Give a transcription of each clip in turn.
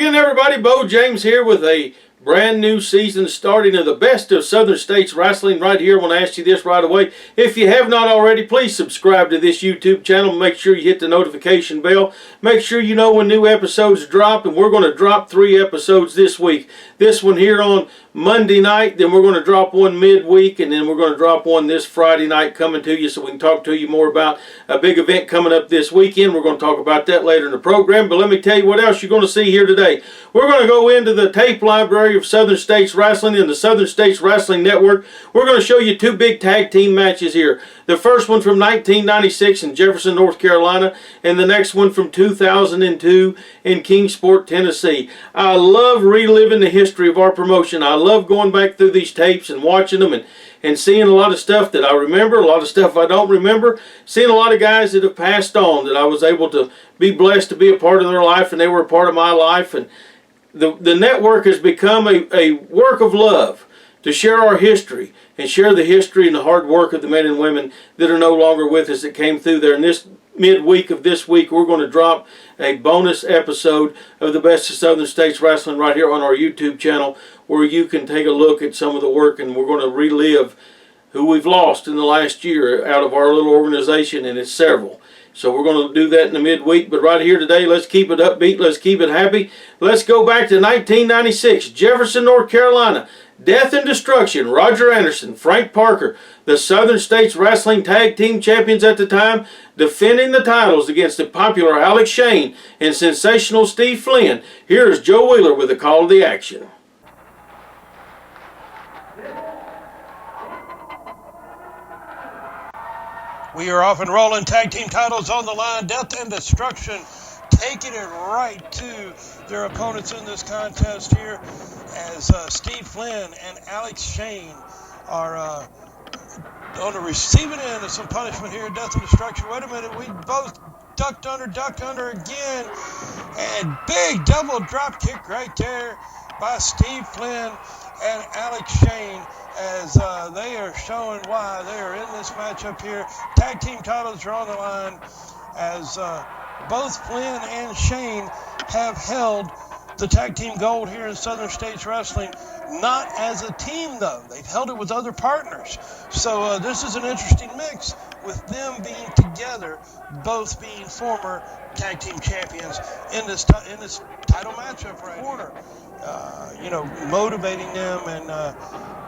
again, everybody. Beau James here with a brand new season starting of the best of Southern States Wrestling right here. I want to ask you this right away. If you have not already, please subscribe to this YouTube channel. Make sure you hit the notification bell. Make sure you know when new episodes drop, and we're going to drop 3 episodes this week. This one here on Monday night, then we're going to drop one midweek, and then we're going to drop one this Friday night coming to you so we can talk to you more about a big event coming up this weekend. We're going to talk about that later in the program, but let me tell you what else you're going to see here today. We're going to go into the tape library of Southern States Wrestling and the Southern States Wrestling Network. We're going to show you 2 big tag team matches here. The first one from 1996 in Jefferson, North Carolina, and the next one from 2002 in Kingsport, Tennessee. I love reliving the history of our promotion. I love going back through these tapes and watching them and seeing a lot of stuff that I remember, a lot of stuff I don't remember, seeing a lot of guys that have passed on that I was able to be blessed to be a part of their life, and they were a part of my life. And the network has become a work of love to share our history and share the history and the hard work of the men and women that are no longer with us that came through there. And this midweek of this week, we're going to drop a bonus episode of the Best of Southern States Wrestling right here on our YouTube channel, where you can take a look at some of the work, and we're going to relive who we've lost in the last year out of our little organization, and it's several. So we're going to do that in the midweek. But right here today, let's keep it upbeat. Let's keep it happy. Let's go back to 1996, Jefferson, North Carolina. Death and Destruction, Roger Anderson, Frank Parker, the Southern States Wrestling Tag Team Champions at the time, defending the titles against the popular Alex Shane and sensational Steve Flynn. Here's Joe Wheeler with a call to the action. We are off and rolling. Tag team titles on the line. Death and Destruction taking it right to their opponents in this contest here, as Steve Flynn and Alex Shane are on the receiving end of some punishment here. Death and Destruction. Wait a minute. We both ducked under again. And big double drop kick right there by Steve Flynn and Alex Shane, as they are showing why they are in this matchup here. Tag team titles are on the line, as both Flynn and Shane have held the tag team gold here in Southern States Wrestling. Not as a team, though. They've held it with other partners. So this is an interesting mix with them being together, both being former tag team champions in this title matchup right here. Motivating them, and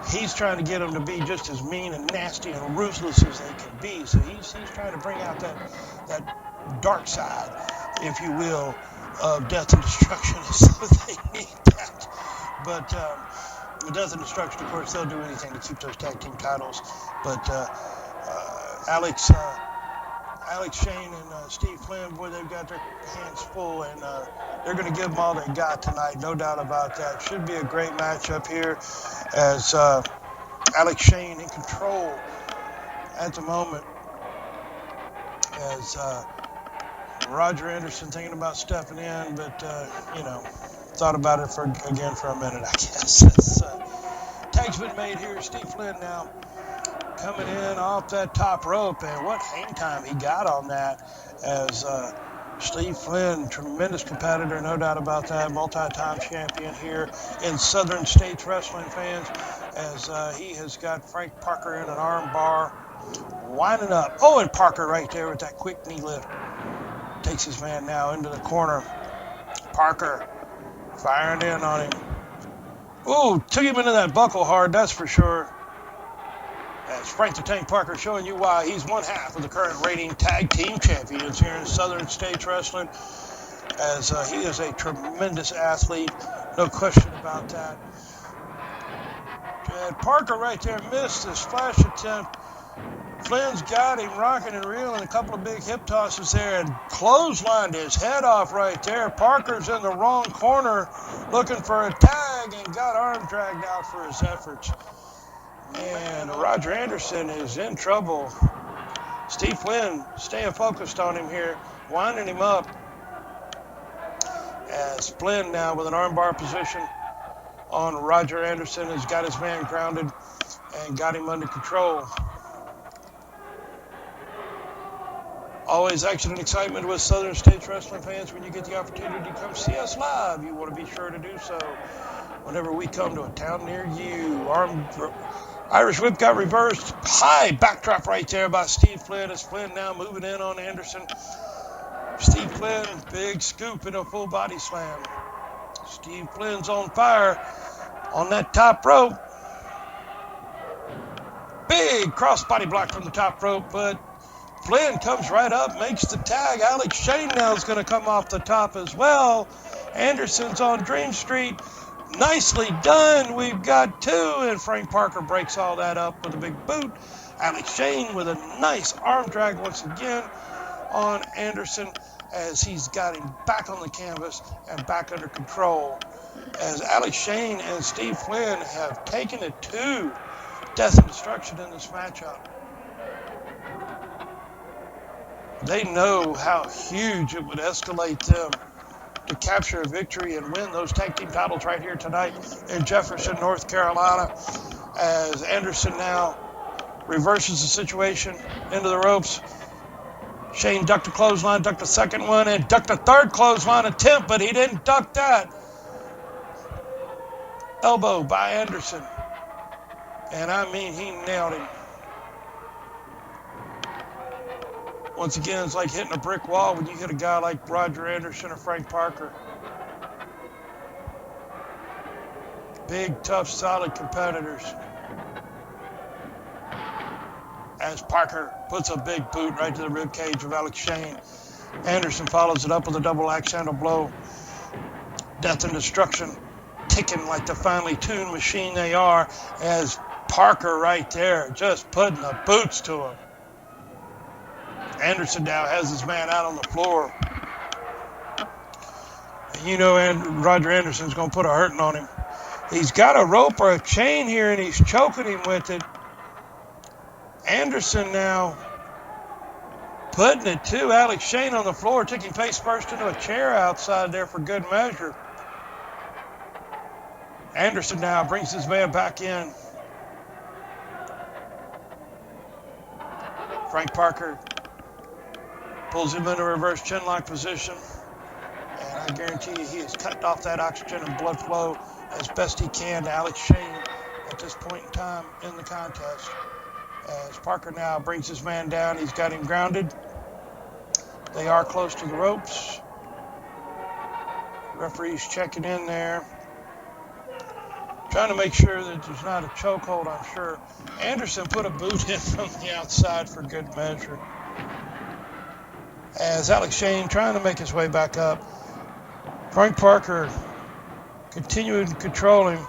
he's trying to get them to be just as mean and nasty and ruthless as they can be. So he's trying to bring out that dark side, if you will, of Death and Destruction. So they need that. But with Death and Destruction, of course, they'll do anything to keep those tag team titles. But Alex Shane and Steve Flynn, boy, they've got their hands full, and they're going to give them all they got tonight, no doubt about that. Should be a great matchup here, as Alex Shane in control at the moment, as Roger Anderson thinking about stepping in, but, thought about it for a minute, I guess. Tag's been made here. Steve Flynn now coming in off that top rope, and what hang time he got on that, as Steve Flynn, tremendous competitor, no doubt about that, multi-time champion here in Southern States Wrestling, fans, as he has got Frank Parker in an arm bar, winding up. Oh, and Parker right there with that quick knee lift. Takes his man now into the corner. Parker firing in on him. Ooh, took him into that buckle hard, that's for sure. As Frank the Tank Parker showing you why he's one half of the current reigning tag team champions here in Southern States Wrestling, as he is a tremendous athlete, no question about that. And Parker right there missed his flash attempt. Flynn's got him rocking and reeling, a couple of big hip tosses there, and clotheslined his head off right there. Parker's in the wrong corner looking for a tag and got arm dragged out for his efforts. And Roger Anderson is in trouble. Steve Flynn staying focused on him here, winding him up, as Flynn now with an armbar position on Roger Anderson has got his man grounded and got him under control. Always action and excitement with Southern States Wrestling fans. When you get the opportunity to come see us live, you want to be sure to do so whenever we come to a town near you. Irish whip got reversed. High backdrop right there by Steve Flynn. As Flynn now moving in on Anderson. Steve Flynn, big scoop in a full body slam. Steve Flynn's on fire on that top rope. Big crossbody block from the top rope, but Flynn comes right up, makes the tag. Alex Shane now is going to come off the top as well. Anderson's on Dream Street. Nicely done. We've got two, and Frank Parker breaks all that up with a big boot. Alex Shane with a nice arm drag once again on Anderson as he's got him back on the canvas and back under control. As Alex Shane and Steve Flynn have taken it to death and destruction in this matchup. They know how huge it would escalate them to capture a victory and win those tag team titles right here tonight in Jefferson, North Carolina. As Anderson now reverses the situation into the ropes. Shane ducked a clothesline, ducked a second one, and ducked a third clothesline attempt, but he didn't duck that. Elbow by Anderson. And I mean, he nailed him. Once again, it's like hitting a brick wall when you hit a guy like Roger Anderson or Frank Parker. Big, tough, solid competitors. As Parker puts a big boot right to the ribcage of Alex Shane. Anderson follows it up with a double axe handle blow. Death and destruction, ticking like the finely tuned machine they are, as Parker right there just putting the boots to him. Anderson now has his man out on the floor. And you know Roger Anderson's going to put a hurting on him. He's got a rope or a chain here, and he's choking him with it. Anderson now putting it to Alex Shane on the floor, taking face first into a chair outside there for good measure. Anderson now brings his man back in. Frank Parker pulls him into reverse chinlock position. And I guarantee you he has cut off that oxygen and blood flow as best he can to Alex Shane at this point in time in the contest. As Parker now brings his man down, he's got him grounded. They are close to the ropes. Referee's checking in there, trying to make sure that there's not a chokehold, I'm sure. Anderson put a boot in from the outside for good measure. As Alex Shane trying to make his way back up. Frank Parker continuing to control him.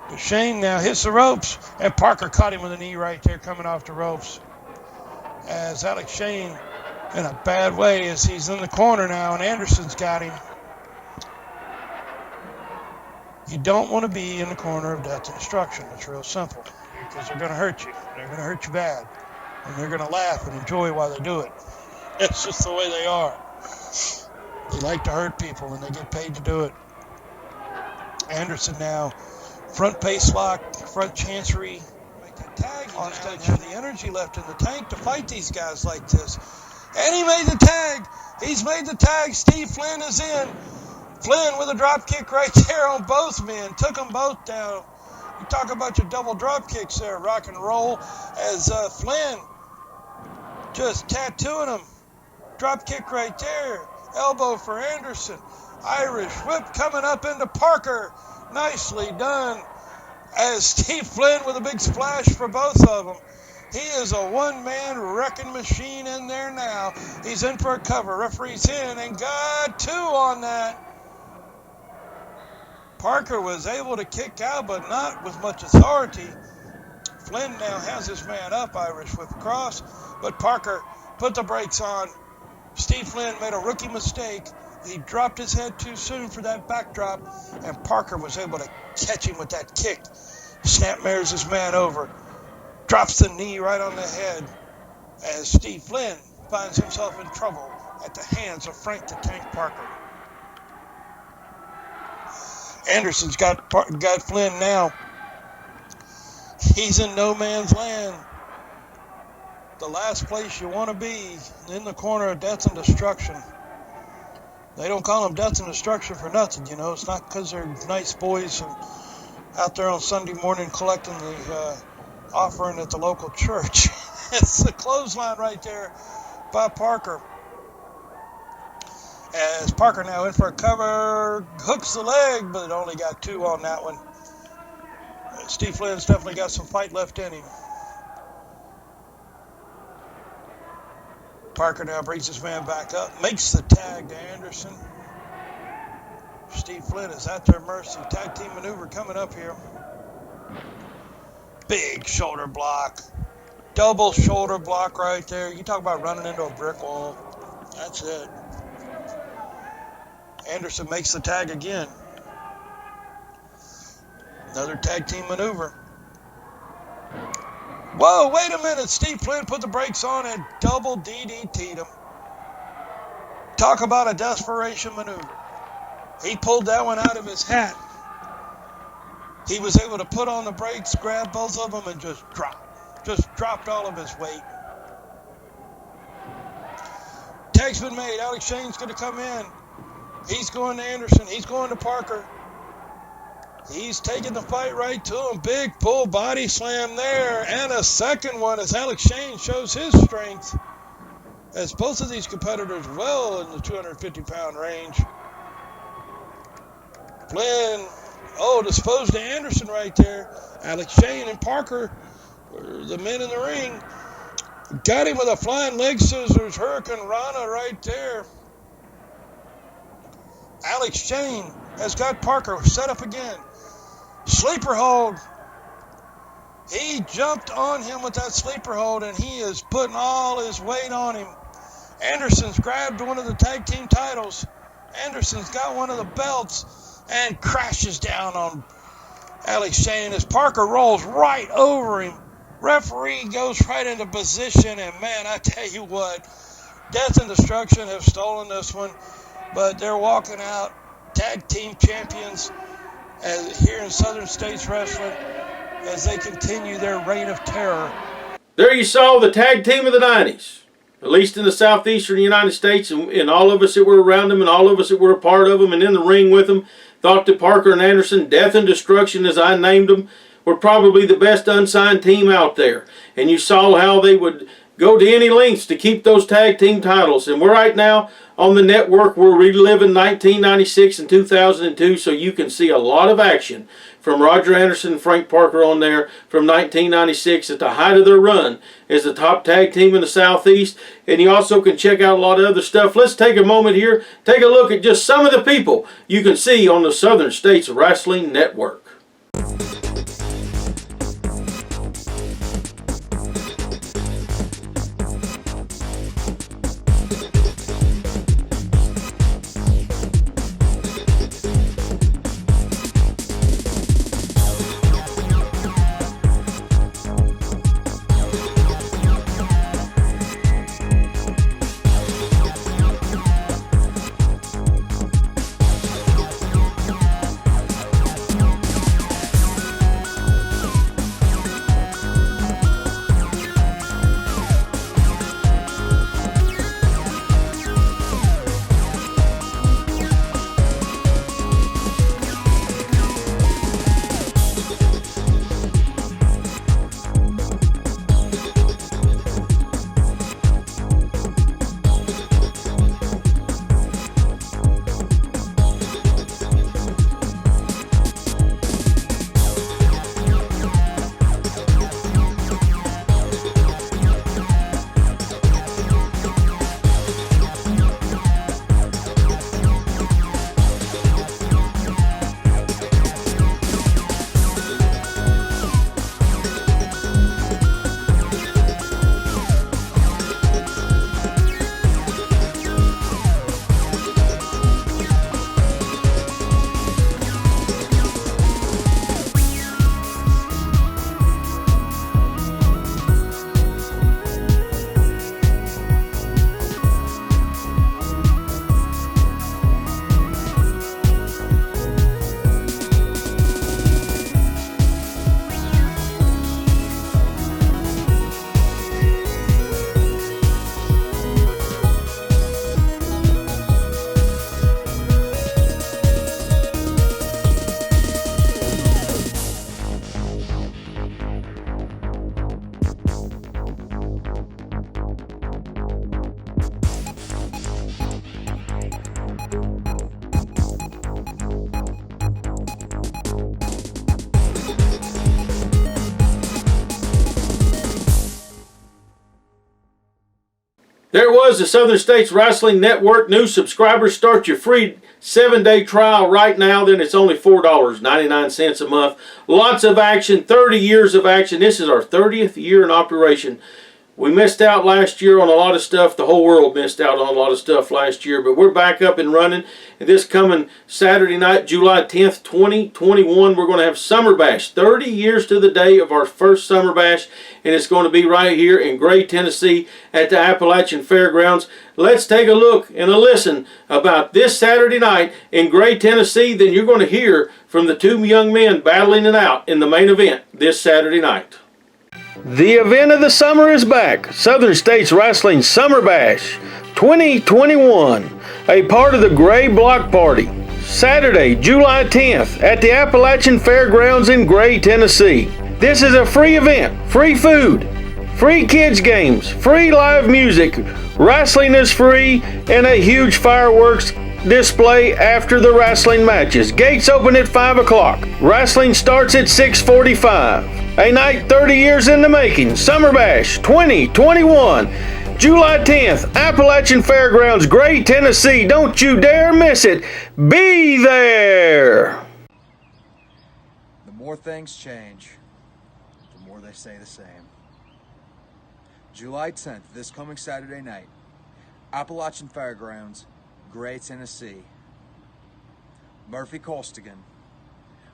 But Shane now hits the ropes, and Parker caught him with a knee right there coming off the ropes. As Alex Shane in a bad way as he's in the corner now, and Anderson's got him. You don't want to be in the corner of death and destruction. It's real simple. Because they're going to hurt you. They're going to hurt you bad. And they're going to laugh and enjoy while they do it. It's just the way they are. They like to hurt people, and they get paid to do it. Anderson now, front face lock, front chancery. Make that tag. On stage, have the energy left in the tank to fight these guys like this. And he made the tag. He's made the tag. Steve Flynn is in. Flynn with a drop kick right there on both men. Took them both down. You talk about your double drop kicks there, rock and roll. As Flynn just tattooing him. Drop kick right there. Elbow for Anderson. Irish whip coming up into Parker. Nicely done. As Steve Flynn with a big splash for both of them. He is a one-man wrecking machine in there now. He's in for a cover. Referee's in and got two on that. Parker was able to kick out, but not with much authority. Flynn now has his man up, Irish whip across, but Parker put the brakes on. Steve Flynn made a rookie mistake. He dropped his head too soon for that backdrop, and Parker was able to catch him with that kick. Snapmares his man over. Drops the knee right on the head as Steve Flynn finds himself in trouble at the hands of Frank the Tank Parker. Anderson's got Flynn now. He's in no man's land. the last place you want to be, in the corner of death and destruction. They don't call them death and destruction for nothing, you know. It's not because they're nice boys out there on Sunday morning collecting the offering at the local church. It's a clothesline right there by Parker. As Parker now in for a cover, hooks the leg, but it only got 2 on that one. Steve Flynn's definitely got some fight left in him. Parker now brings his man back up, makes the tag to Anderson. Steve Flynn is at their mercy. Tag team maneuver coming up here. Big shoulder block. Double shoulder block right there. You talk about running into a brick wall. That's it. Anderson makes the tag again. Another tag team maneuver. Whoa, wait a minute. Steve Flynn put the brakes on and double DDT'd him. Talk about a desperation maneuver. He pulled that one out of his hat. He was able to put on the brakes, grab both of them, and just drop. Just dropped all of his weight. Tag's been made. Alex Shane's going to come in. He's going to Anderson. He's going to Parker. He's taking the fight right to him. Big full body slam there. And a second one as Alex Shane shows his strength. As both of these competitors well in the 250-pound range. Flynn, disposed to Anderson right there. Alex Shane and Parker, the men in the ring, got him with a flying leg scissors. Hurricane Rana right there. Alex Shane has got Parker set up again. Sleeper hold. He jumped on him with that sleeper hold, and he is putting all his weight on him. Anderson's grabbed one of the tag team titles. Anderson's got one of the belts and crashes down on Alex Shane as Parker rolls right over him. Referee goes right into position, and man, I tell you what, Death and Destruction have stolen this one, but they're walking out tag team champions here in Southern States Wrestling as they continue their reign of terror. There you saw the tag team of the 90s, at least in the southeastern United States, and all of us that were around them and all of us that were a part of them and in the ring with them thought that Parker and Anderson, Death and Destruction as I named them, were probably the best unsigned team out there. And you saw how they would go to any lengths to keep those tag team titles. And we're right now on the network, we're reliving 1996 and 2002, so you can see a lot of action from Roger Anderson and Frank Parker on there from 1996 at the height of their run as the top tag team in the Southeast. And you also can check out a lot of other stuff. Let's take a moment here, take a look at just some of the people you can see on the Southern States Wrestling Network. There was the Southern States Wrestling Network. New subscribers, start your free 7-day trial right now. Then it's only $4.99 a month. Lots of action, 30 years of action. This is our 30th year in operation. We missed out last year on a lot of stuff. The whole world missed out on a lot of stuff last year. But we're back up and running. And this coming Saturday night, July 10th, 2021, we're going to have Summer Bash. 30 years to the day of our first Summer Bash. And it's going to be right here in Gray, Tennessee at the Appalachian Fairgrounds. Let's take a look and a listen about this Saturday night in Gray, Tennessee. Then you're going to hear from the two young men battling it out in the main event this Saturday night. The event of the summer is back. Southern States Wrestling Summer Bash 2021, a part of the Gray Block Party. Saturday, July 10th at the Appalachian Fairgrounds in Gray, Tennessee. This is a free event, free food, free kids games, free live music, wrestling is free, and a huge fireworks display after the wrestling matches. Gates open at 5 o'clock. Wrestling starts at 6:45. A night 30 years in the making. Summer Bash 2021. July 10th, Appalachian Fairgrounds, Gray, Tennessee. Don't you dare miss it. Be there. The more things change, the more they stay the same. July 10th, this coming Saturday night, Appalachian Fairgrounds, Gray, Tennessee. Murphy Costigan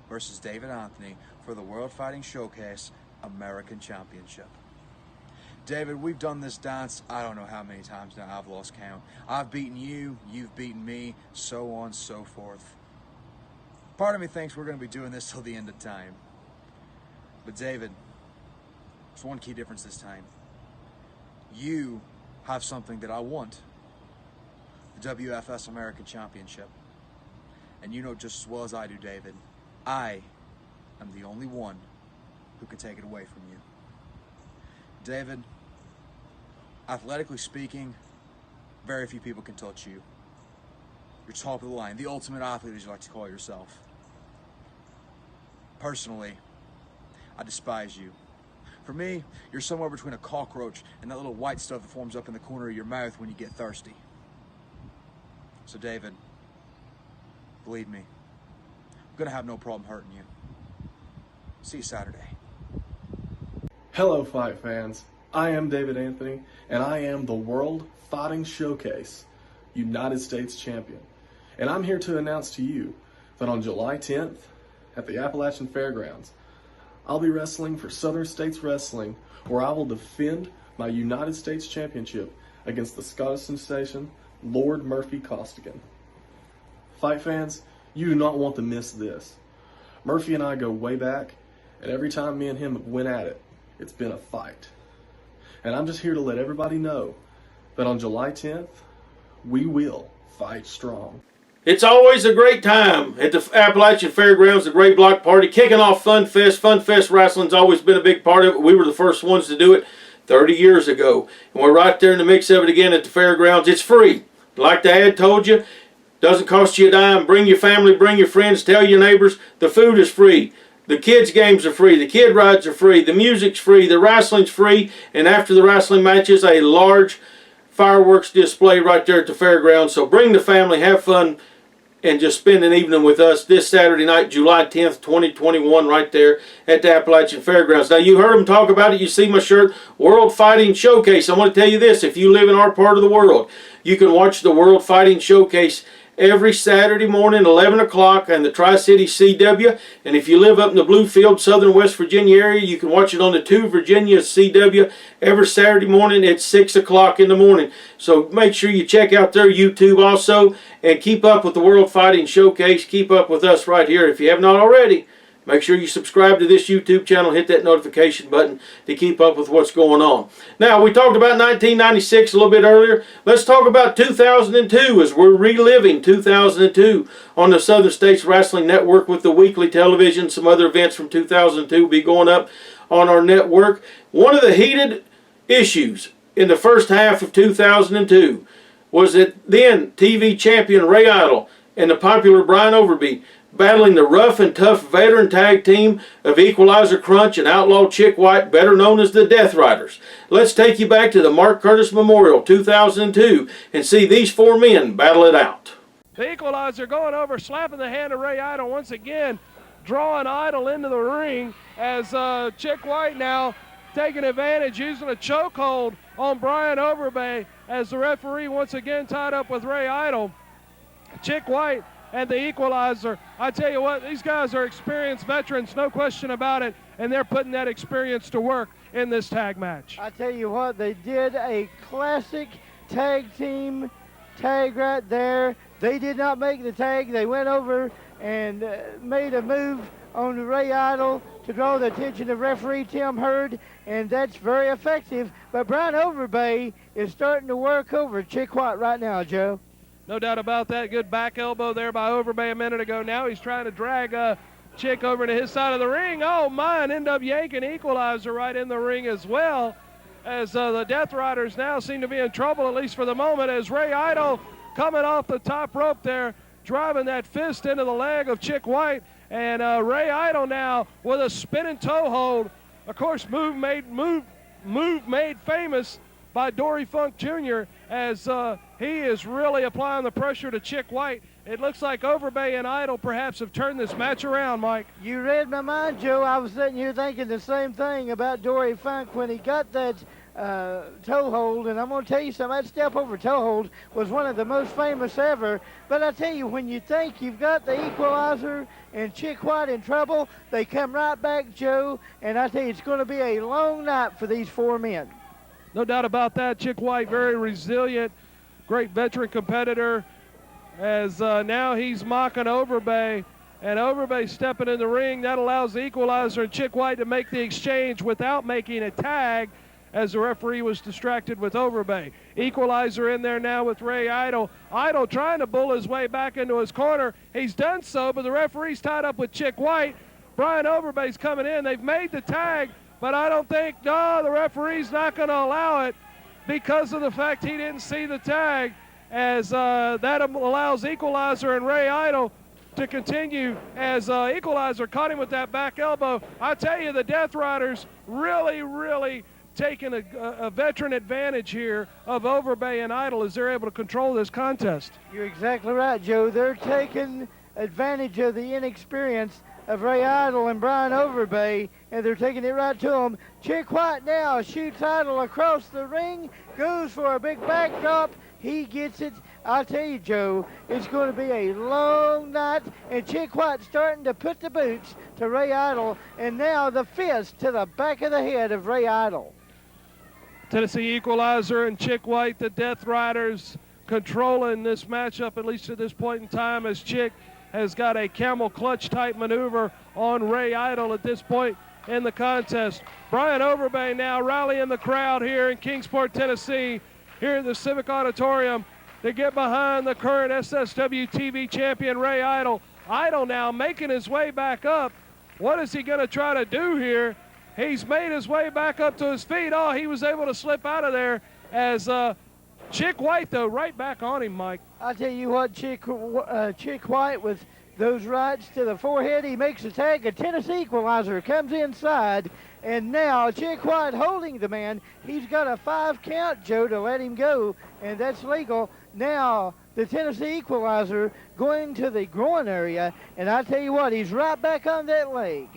versus David Anthony for the World Fighting Showcase American Championship. David, we've done this dance, I don't know how many times now, I've lost count. I've beaten you, you've beaten me, so on, so forth. Part of me thinks we're going to be doing this till the end of time. But David, there's one key difference this time. You have something that I want. The WFS American Championship. And you know just as well as I do, David, I am the only one who can take it away from you. David, athletically speaking, very few people can touch you. You're top of the line, the ultimate athlete, as you like to call yourself. Personally, I despise you. For me, you're somewhere between a cockroach and that little white stuff that forms up in the corner of your mouth when you get thirsty. So David, believe me, I'm gonna have no problem hurting you. See you Saturday. Hello fight fans, I am David Anthony and I am the World Fighting Showcase United States Champion. And I'm here to announce to you that on July 10th at the Appalachian Fairgrounds, I'll be wrestling for Southern States Wrestling, where I will defend my United States Championship against the Scottish sensation Lord Murphy Costigan. Fight fans, you do not want to miss this. Murphy and I go way back, and every time me and him have went at it, it's been a fight. And I'm just here to let everybody know that on July 10th, we will fight strong. It's always a great time at the Appalachian Fairgrounds, the Great Block Party, kicking off Fun Fest. Fun Fest Wrestling's always been a big part of it. We were the first ones to do it 30 years ago. And we're right there in the mix of it again at the fairgrounds. It's free. Like the ad told you, doesn't cost you a dime. Bring your family, bring your friends, tell your neighbors. The food is free. The kids' games are free. The kid rides are free. The music's free. The wrestling's free. And after the wrestling matches, a large fireworks display right there at the fairgrounds. So bring the family, have fun, and just spend an evening with us this Saturday night, July 10th, 2021, right there at the Appalachian Fairgrounds. Now, you heard them talk about it. You see my shirt, World Fighting Showcase. I want to tell you this. If you live in our part of the world, you can watch the World Fighting Showcase every Saturday morning, 11 o'clock on the Tri-City CW. And if you live up in the Bluefield, southern West Virginia area, you can watch it on the 2 Virginia CW every Saturday morning at 6 o'clock in the morning. So make sure you check out their YouTube also and keep up with the World Fighting Showcase. Keep up with us right here. If you have not already, make sure you subscribe to this YouTube channel. Hit that notification button to keep up with what's going on. Now, we talked about 1996 a little bit earlier. Let's talk about 2002 as we're reliving 2002 on the Southern States Wrestling Network with the weekly television. Some other events from 2002 will be going up on our network. One of the heated issues in the first half of 2002 was that then TV champion Ray Idol and the popular Brian Overby battling the rough and tough veteran tag team of Equalizer Crunch and Outlaw Chick White, better known as the Death Riders. Let's take you back to the Mark Curtis Memorial 2002 and see these four men battle it out. The Equalizer going over, slapping the hand of Ray Idol once again, drawing Idol into the ring as Chick White now taking advantage, using a chokehold on Brian Overbay as the referee once again tied up with Ray Idol. Chick White and the Equalizer, I tell you what, these guys are experienced veterans, no question about it, and they're putting that experience to work in this tag match. I tell you what, they did a classic tag team tag right there. They did not make the tag. They went over and made a move on Ray Idol to draw the attention of referee Tim Hurd, and that's very effective. But Brian Overbay is starting to work over Chick White right now, Joe. No doubt about that. Good back elbow there by Overbay a minute ago. Now he's trying to drag Chick over to his side of the ring. Oh, my, and end up yanking Equalizer right in the ring as well, as the Death Riders now seem to be in trouble, at least for the moment, as Ray Idol coming off the top rope there, driving that fist into the leg of Chick White. And Ray Idol now with a spinning toe hold. Of course, move made famous by Dory Funk Jr. as he is really applying the pressure to Chick White. It looks like Overbay and Idol perhaps have turned this match around, Mike. You read my mind, Joe. I was sitting here thinking the same thing about Dory Funk when he got that toe hold, and I'm going to tell you something, that step over toe hold was one of the most famous ever. But I tell you, when you think you've got the Equalizer and Chick White in trouble, they come right back, Joe, and I tell you, it's going to be a long night for these four men. No doubt about that. Chick White, very resilient, great veteran competitor, as now he's mocking Overbay, and Overbay stepping in the ring. That allows the Equalizer and Chick White to make the exchange without making a tag, as the referee was distracted with Overbay. Equalizer in there now with Ray Idol. Idol trying to bull his way back into his corner. He's done so, but the referee's tied up with Chick White. Brian Overbay's coming in. They've made the tag, but I don't think, no, the referee's not going to allow it because of the fact he didn't see the tag, as that allows Equalizer and Ray Idol to continue, as Equalizer caught him with that back elbow. I tell you, the Death Riders really taking a veteran advantage here of Overbay and Idol as they're able to control this contest. You're exactly right, Joe. They're taking advantage of the inexperience of Ray Idol and Brian Overbay, and they're taking it right to him. Chick White now shoots Idol across the ring, goes for a big backdrop. He gets it. I'll tell you, Joe, it's going to be a long night, and Chick White starting to put the boots to Ray Idol, and now the fist to the back of the head of Ray Idol. Tennessee Equalizer and Chick White, the Death Riders, controlling this matchup, at least at this point in time, as Chick has got a camel clutch type maneuver on Ray Idol at this point in the contest. Brian Overbay now rallying the crowd here in Kingsport, Tennessee, here at the Civic Auditorium, to get behind the current S.S.W. TV champion Ray Idol. Idol now making his way back up. What is he going to try to do here? He's made his way back up to his feet. Oh, he was able to slip out of there, as Chick White, though, right back on him, Mike. I tell you what, Chick White with those rights to the forehead, he makes a tag. A Tennessee Equalizer comes inside, and now Chick White holding the man. He's got a 5 count, Joe, to let him go, and that's legal. Now the Tennessee Equalizer going to the groin area, and I tell you what, he's right back on that leg.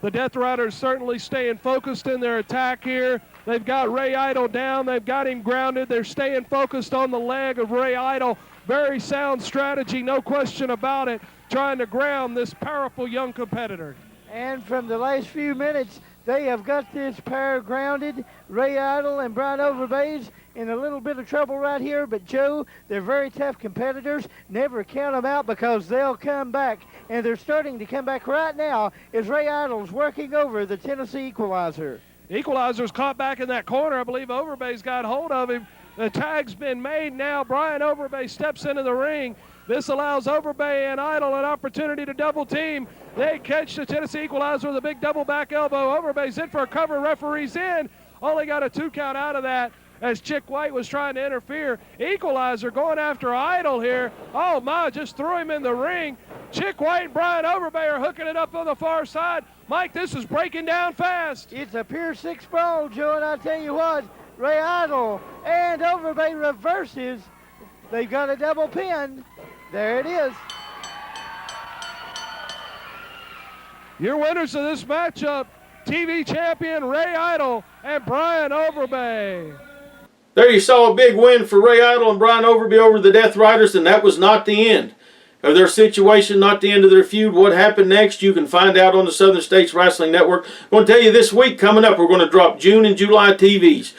The Death Riders certainly staying focused in their attack here. They've got Ray Idol down. They've got him grounded. They're staying focused on the leg of Ray Idol. Very sound strategy, no question about it, trying to ground this powerful young competitor. And from the last few minutes, they have got this pair grounded. Ray Idol and Brian Overbay's in a little bit of trouble right here, but Joe, they're very tough competitors. Never count them out because they'll come back, and they're starting to come back right now as Ray Idol's working over the Tennessee Equalizer. Equalizer's caught back in that corner. I believe Overbay's got hold of him. The tag's been made now. Brian Overbay steps into the ring. This allows Overbay and Idol an opportunity to double team. They catch the Tennessee Equalizer with a big double back elbow. Overbay's in for a cover. Referee's in. Only got a 2 count out of that. as Chick White was trying to interfere. Equalizer going after Idol here. Oh my, just threw him in the ring. Chick White and Brian Overbay are hooking it up on the far side. Mike, this is breaking down fast. It's a pure 6 brawl, Joe, and I tell you what, Ray Idol and Overbay reverses. They've got a double pin. There it is. Your winners of this matchup, TV champion Ray Idol and Brian Overbay. There you saw a big win for Ray Idol and Brian Overby over the Death Riders, and that was not the end of their situation, not the end of their feud. What happened next, you can find out on the Southern States Wrestling Network. I'm going to tell you this week coming up, we're going to drop June and July TVs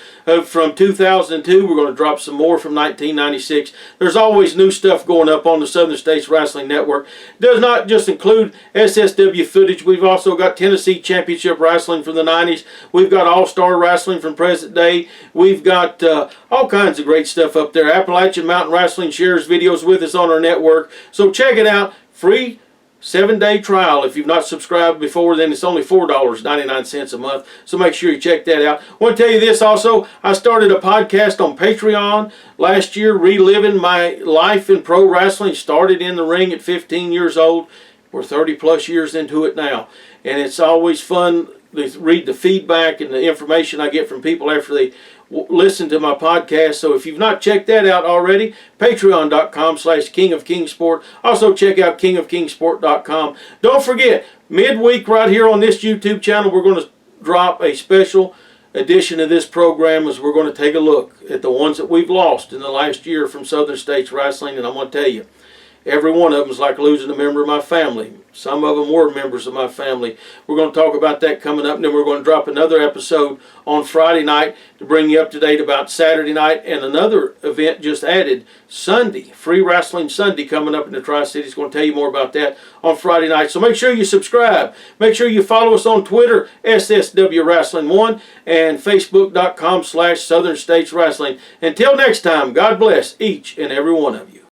from 2002. We're going to drop some more from 1996. There's always new stuff going up on the Southern States Wrestling Network. It does not just include S.S.W. footage. We've also got Tennessee Championship Wrestling from the 90s. We've got All-Star Wrestling from present day. We've got all kinds of great stuff up there. Appalachian Mountain Wrestling shares videos with us on our network. So check it out. Free 7-day trial. If you've not subscribed before, then it's only $4.99 a month. So make sure you check that out. I want to tell you this also. I started a podcast on Patreon last year, reliving my life in pro wrestling. Started in the ring at 15 years old. We're 30 plus years into it now. And it's always fun to read the feedback and the information I get from people after they listen to my podcast. So if you've not checked that out already, patreon.com/KingofKingsport. Also check out kingofkingsport.com. Don't forget, midweek right here on this YouTube channel, we're going to drop a special edition of this program as we're going to take a look at the ones that we've lost in the last year from Southern States Wrestling. And I'm going to tell you, every one of them is like losing a member of my family. Some of them were members of my family. We're going to talk about that coming up, and then we're going to drop another episode on Friday night to bring you up to date about Saturday night, and another event just added, Sunday, Free Wrestling Sunday coming up in the Tri-Cities. Going to tell you more about that on Friday night. So make sure you subscribe. Make sure you follow us on Twitter, SSW Wrestling 1, and Facebook.com/Southern States Wrestling. Until next time, God bless each and every one of you.